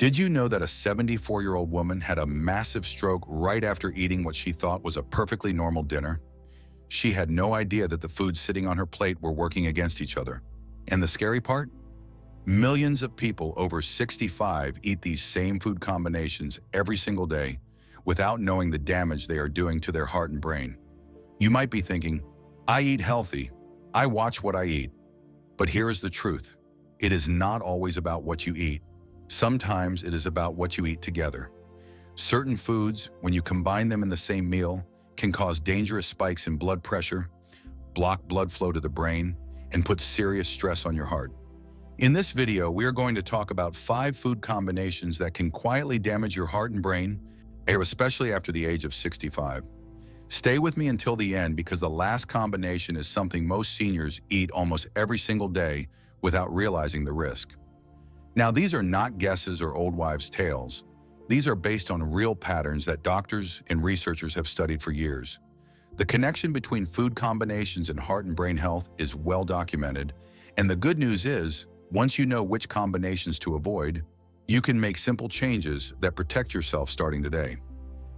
Did you know that a 74-year-old woman had a massive stroke right after eating what she thought was a perfectly normal dinner? She had no idea that the foods sitting on her plate were working against each other. And the scary part? Millions of people over 65 eat these same food combinations every single day without knowing the damage they are doing to their heart and brain. You might be thinking, I eat healthy, I watch what I eat. But here is the truth. It is not always about what you eat. Sometimes it is about what you eat together. Certain foods, when you combine them in the same meal, can cause dangerous spikes in blood pressure, block blood flow to the brain, and put serious stress on your heart. In this video, we are going to talk about 5 food combinations that can quietly damage your heart and brain, especially after the age of 65. Stay with me until the end because the last combination is something most seniors eat almost every single day without realizing the risk. Now, these are not guesses or old wives' tales. These are based on real patterns that doctors and researchers have studied for years. The connection between food combinations and heart and brain health is well documented, and the good news is, once you know which combinations to avoid, you can make simple changes that protect yourself starting today.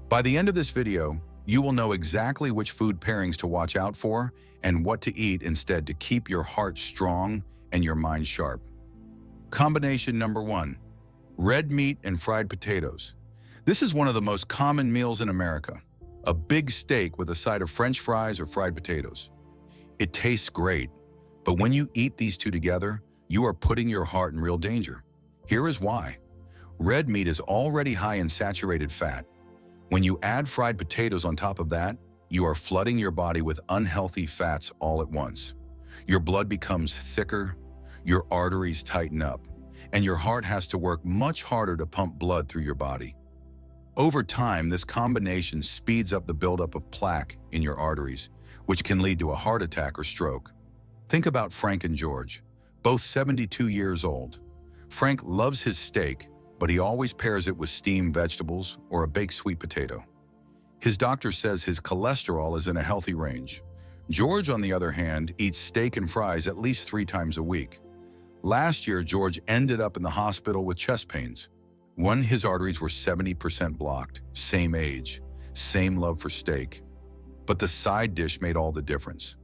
By the end of this video, you will know exactly which food pairings to watch out for and what to eat instead to keep your heart strong and your mind sharp. Combination number 1, red meat and fried potatoes. This is one of the most common meals in America. A big steak with a side of French fries or fried potatoes. It tastes great, but when you eat these two together, you are putting your heart in real danger. Here is why. Red meat is already high in saturated fat. When you add fried potatoes on top of that, you are flooding your body with unhealthy fats all at once. Your blood becomes thicker, your arteries tighten up, and your heart has to work much harder to pump blood through your body. Over time, this combination speeds up the buildup of plaque in your arteries, which can lead to a heart attack or stroke. Think about Frank and George, both 72 years old. Frank loves his steak, but he always pairs it with steamed vegetables or a baked sweet potato. His doctor says his cholesterol is in a healthy range. George, on the other hand, eats steak and fries at least 3 times a week. Last year, George ended up in the hospital with chest pains. His arteries were 70% blocked, same age, same love for steak. But the side dish made all the difference.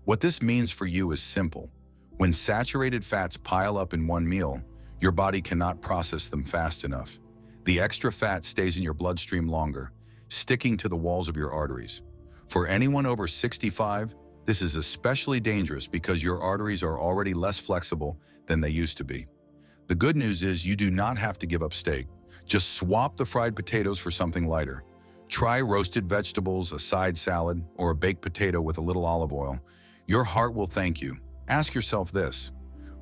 What this means for you is simple. When saturated fats pile up in one meal, your body cannot process them fast enough. The extra fat stays in your bloodstream longer, sticking to the walls of your arteries. For anyone over 65, this is especially dangerous because your arteries are already less flexible than they used to be. The good news is you do not have to give up steak. Just swap the fried potatoes for something lighter. Try roasted vegetables, a side salad, or a baked potato with a little olive oil. Your heart will thank you. Ask yourself this: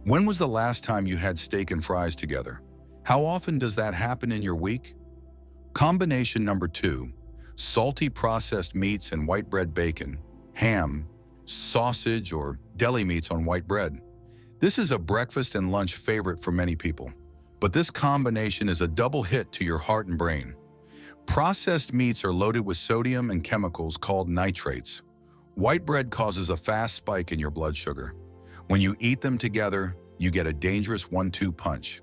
when was the last time you had steak and fries together? How often does that happen in your week? Combination number 2, salty processed meats and white bread bacon, ham, sausage, or deli meats on white bread. This is a breakfast and lunch favorite for many people, but this combination is a double hit to your heart and brain. Processed meats are loaded with sodium and chemicals called nitrates. White bread causes a fast spike in your blood sugar. When you eat them together, you get a dangerous 1-2 punch.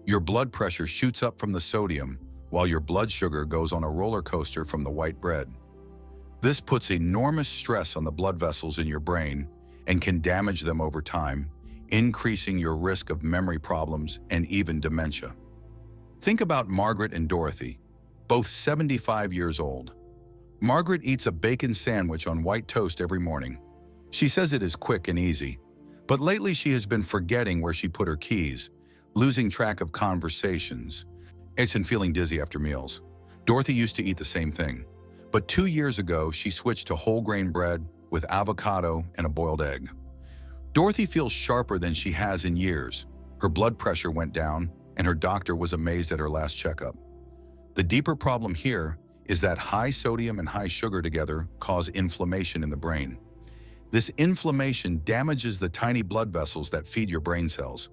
Your blood pressure shoots up from the sodium, while your blood sugar goes on a roller coaster from the white bread. This puts enormous stress on the blood vessels in your brain and can damage them over time, increasing your risk of memory problems and even dementia. Think about Margaret and Dorothy, both 75 years old. Margaret eats a bacon sandwich on white toast every morning. She says it is quick and easy, but lately she has been forgetting where she put her keys, losing track of conversations, and feeling dizzy after meals. Dorothy used to eat the same thing, but 2 years ago she switched to whole grain bread with avocado and a boiled egg. Dorothy feels sharper than she has in years. Her blood pressure went down, and her doctor was amazed at her last checkup. The deeper problem here is that high sodium and high sugar together cause inflammation in the brain. This inflammation damages the tiny blood vessels that feed your brain cells.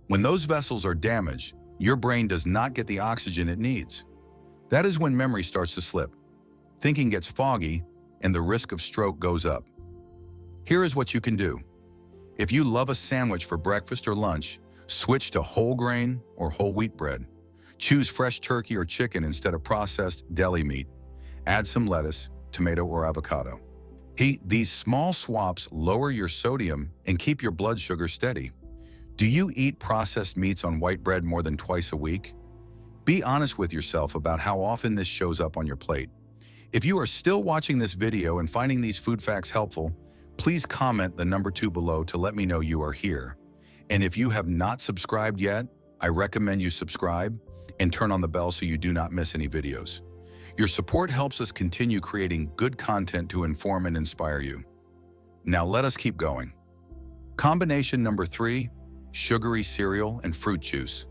When those vessels are damaged, your brain does not get the oxygen it needs. That is when memory starts to slip, thinking gets foggy, and the risk of stroke goes up. Here is what you can do. If you love a sandwich for breakfast or lunch, switch to whole grain or whole wheat bread. Choose fresh turkey or chicken instead of processed deli meat. Add some lettuce, tomato, or avocado. These small swaps lower your sodium and keep your blood sugar steady. Do you eat processed meats on white bread more than twice a week? Be honest with yourself about how often this shows up on your plate. If you are still watching this video and finding these food facts helpful, please comment the number 2 below to let me know you are here. And if you have not subscribed yet, I recommend you subscribe and turn on the bell so you do not miss any videos. Your support helps us continue creating good content to inform and inspire you. Now let us keep going. Combination number 3, sugary cereal and fruit juice.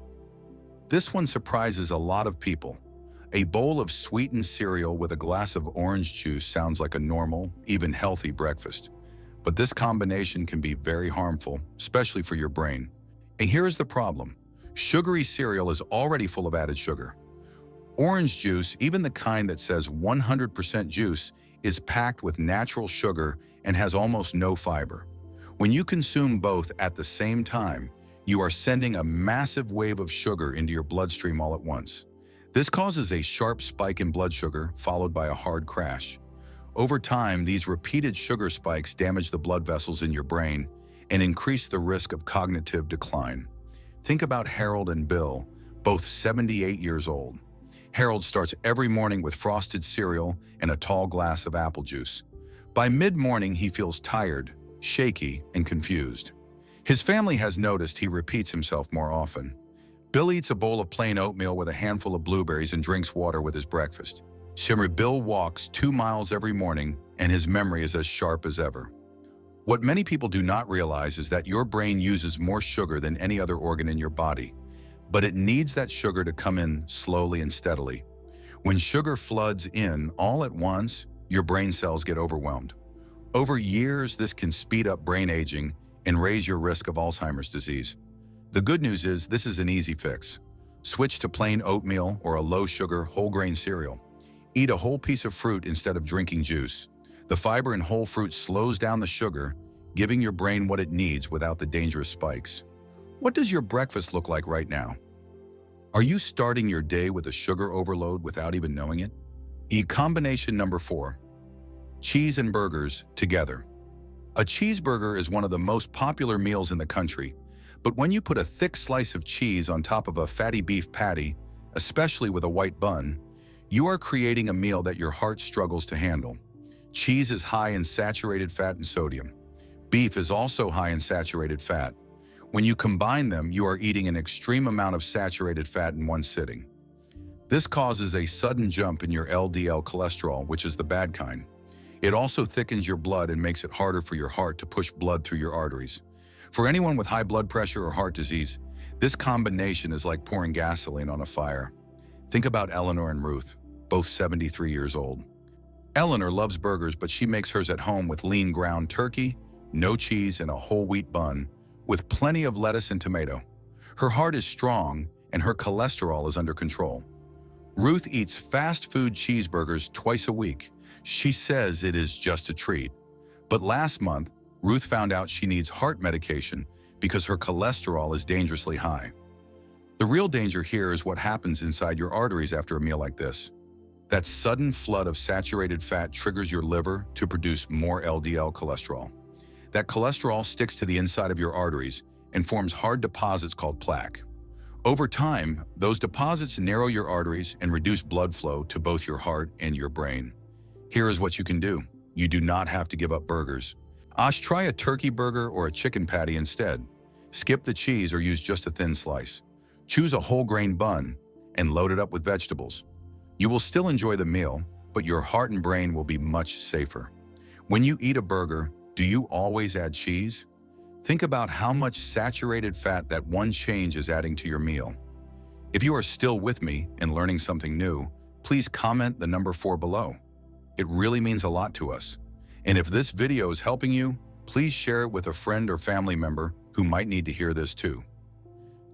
This one surprises a lot of people. A bowl of sweetened cereal with a glass of orange juice sounds like a normal, even healthy breakfast. But this combination can be very harmful, especially for your brain. And here is the problem. Sugary cereal is already full of added sugar. Orange juice, even the kind that says 100% juice, is packed with natural sugar and has almost no fiber. When you consume both at the same time, you are sending a massive wave of sugar into your bloodstream all at once. This causes a sharp spike in blood sugar, followed by a hard crash. Over time, these repeated sugar spikes damage the blood vessels in your brain and increase the risk of cognitive decline. Think about Harold and Bill, both 78 years old. Harold starts every morning with frosted cereal and a tall glass of apple juice. By mid-morning, he feels tired, shaky, and confused. His family has noticed he repeats himself more often. Bill eats a bowl of plain oatmeal with a handful of blueberries and drinks water with his breakfast. Bill walks 2 miles every morning, and his memory is as sharp as ever. What many people do not realize is that your brain uses more sugar than any other organ in your body, but it needs that sugar to come in slowly and steadily. When sugar floods in all at once, your brain cells get overwhelmed. Over years, this can speed up brain aging and raise your risk of Alzheimer's disease. The good news is this is an easy fix. Switch to plain oatmeal or a low-sugar, whole-grain cereal. Eat a whole piece of fruit instead of drinking juice. The fiber in whole fruit slows down the sugar, giving your brain what it needs without the dangerous spikes. What does your breakfast look like right now? Are you starting your day with a sugar overload without even knowing it? Combination number 4, cheese and burgers together. A cheeseburger is one of the most popular meals in the country, but when you put a thick slice of cheese on top of a fatty beef patty, especially with a white bun, you are creating a meal that your heart struggles to handle. Cheese is high in saturated fat and sodium. Beef is also high in saturated fat. When you combine them, you are eating an extreme amount of saturated fat in one sitting. This causes a sudden jump in your LDL cholesterol, which is the bad kind. It also thickens your blood and makes it harder for your heart to push blood through your arteries. For anyone with high blood pressure or heart disease, this combination is like pouring gasoline on a fire. Think about Eleanor and Ruth, both 73 years old. Eleanor loves burgers, but she makes hers at home with lean ground turkey, no cheese, and a whole wheat bun, with plenty of lettuce and tomato. Her heart is strong, and her cholesterol is under control. Ruth eats fast food cheeseburgers twice a week. She says it is just a treat. But last month, Ruth found out she needs heart medication because her cholesterol is dangerously high. The real danger here is what happens inside your arteries after a meal like this. That sudden flood of saturated fat triggers your liver to produce more LDL cholesterol. That cholesterol sticks to the inside of your arteries and forms hard deposits called plaque. Over time, those deposits narrow your arteries and reduce blood flow to both your heart and your brain. Here is what you can do. You do not have to give up burgers. Try a turkey burger or a chicken patty instead. Skip the cheese or use just a thin slice. Choose a whole grain bun and load it up with vegetables. You will still enjoy the meal, but your heart and brain will be much safer. When you eat a burger, do you always add cheese? Think about how much saturated fat that one change is adding to your meal. If you are still with me and learning something new, please comment the number 4 below. It really means a lot to us. And if this video is helping you, please share it with a friend or family member who might need to hear this too.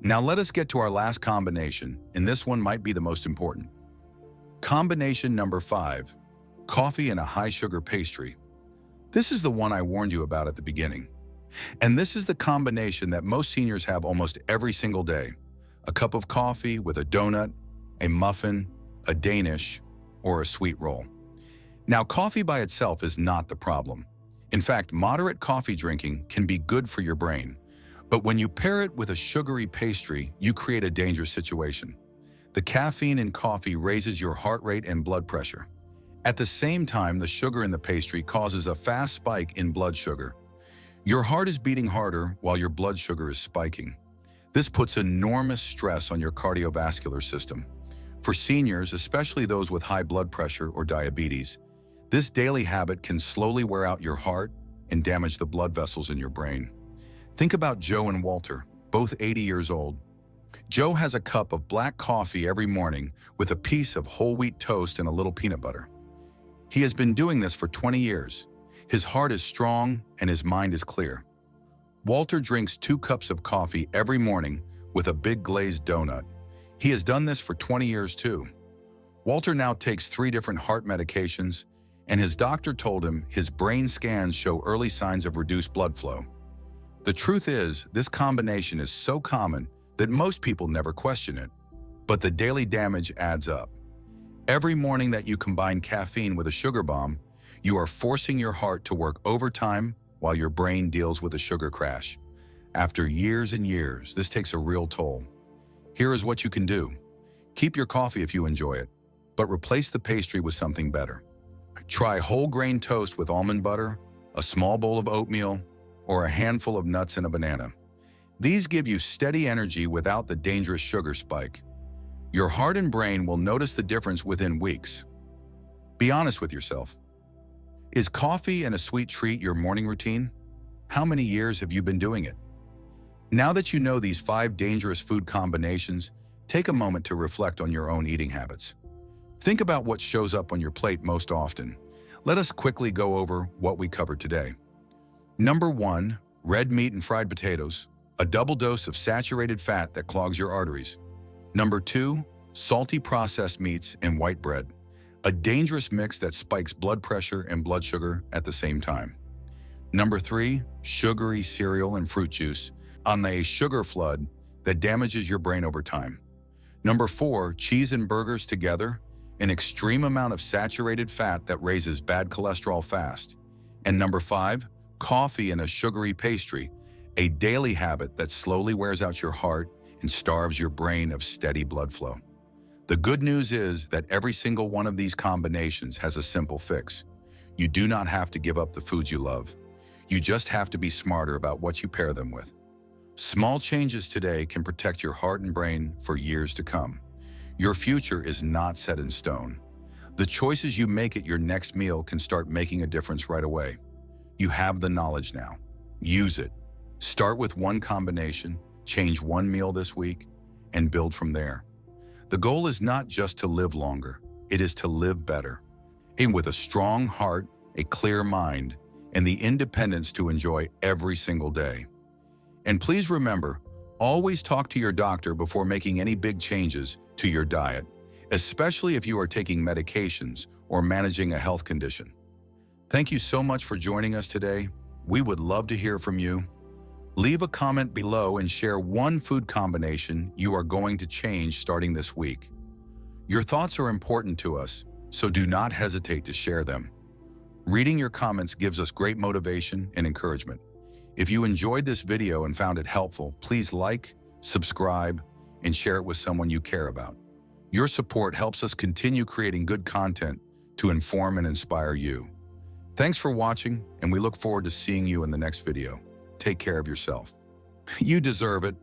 Now let us get to our last combination, and this one might be the most important. Combination number 5, coffee and a high-sugar pastry. This is the one I warned you about at the beginning. And this is the combination that most seniors have almost every single day. A cup of coffee with a donut, a muffin, a Danish, or a sweet roll. Now, coffee by itself is not the problem. In fact, moderate coffee drinking can be good for your brain. But when you pair it with a sugary pastry, you create a dangerous situation. The caffeine in coffee raises your heart rate and blood pressure. At the same time, the sugar in the pastry causes a fast spike in blood sugar. Your heart is beating harder while your blood sugar is spiking. This puts enormous stress on your cardiovascular system. For seniors, especially those with high blood pressure or diabetes, this daily habit can slowly wear out your heart and damage the blood vessels in your brain. Think about Joe and Walter, both 80 years old. Joe has a cup of black coffee every morning with a piece of whole wheat toast and a little peanut butter. He has been doing this for 20 years. His heart is strong and his mind is clear. Walter drinks 2 cups of coffee every morning with a big glazed donut. He has done this for 20 years too. Walter now takes 3 different heart medications, and his doctor told him his brain scans show early signs of reduced blood flow. The truth is, this combination is so common that most people never question it. But the daily damage adds up. Every morning that you combine caffeine with a sugar bomb, you are forcing your heart to work overtime while your brain deals with a sugar crash. After years and years, this takes a real toll. Here is what you can do. Keep your coffee if you enjoy it, but replace the pastry with something better. Try whole grain toast with almond butter, a small bowl of oatmeal, or a handful of nuts and a banana. These give you steady energy without the dangerous sugar spike. Your heart and brain will notice the difference within weeks. Be honest with yourself. Is coffee and a sweet treat your morning routine? How many years have you been doing it? Now that you know these 5 dangerous food combinations, take a moment to reflect on your own eating habits. Think about what shows up on your plate most often. Let us quickly go over what we covered today. Number 1, red meat and fried potatoes, a double dose of saturated fat that clogs your arteries. Number 2, salty processed meats and white bread, a dangerous mix that spikes blood pressure and blood sugar at the same time. Number 3, sugary cereal and fruit juice, a sugar flood that damages your brain over time. Number 4, cheese and burgers together, an extreme amount of saturated fat that raises bad cholesterol fast. And number 5, coffee and a sugary pastry, a daily habit that slowly wears out your heart and starves your brain of steady blood flow. The good news is that every single one of these combinations has a simple fix. You do not have to give up the foods you love. You just have to be smarter about what you pair them with. Small changes today can protect your heart and brain for years to come. Your future is not set in stone. The choices you make at your next meal can start making a difference right away. You have the knowledge now. Use it. Start with one combination, change one meal this week, and build from there. The goal is not just to live longer, it is to live better. And with a strong heart, a clear mind, and the independence to enjoy every single day. And please remember, always talk to your doctor before making any big changes to your diet, especially if you are taking medications or managing a health condition. Thank you so much for joining us today. We would love to hear from you. Leave a comment below and share one food combination you are going to change starting this week. Your thoughts are important to us, so do not hesitate to share them. Reading your comments gives us great motivation and encouragement. If you enjoyed this video and found it helpful, please like, subscribe, and share it with someone you care about. Your support helps us continue creating good content to inform and inspire you. Thanks for watching, and we look forward to seeing you in the next video. Take care of yourself. You deserve it.